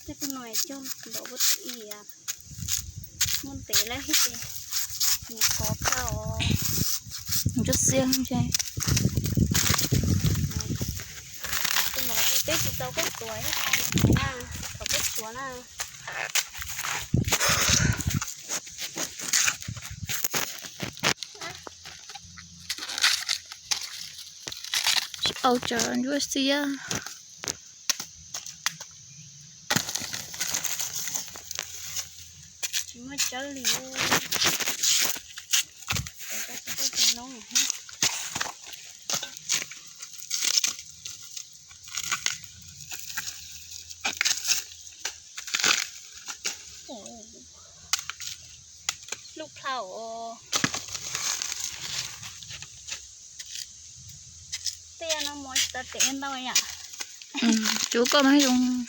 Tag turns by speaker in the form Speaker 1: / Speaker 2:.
Speaker 1: แต่ก็หน่อยจนกระโดดอีอ่ะมันเตะแล้วให้เตะมีคอเข้า
Speaker 2: มันจะเสียงใช่
Speaker 1: คุณหมอที่เตะจิตเราก็สวยนะหน้าเขาก็สวยนะ
Speaker 2: เอาจานด้วยเสีย
Speaker 1: มาเจอหลิวแต่ก็จะเป็นน้องฮะโอ้ลูกเผาเตี้ยน้ำมอยจะเตะเอ็นได้อ่ะ
Speaker 2: chú có mấy luôn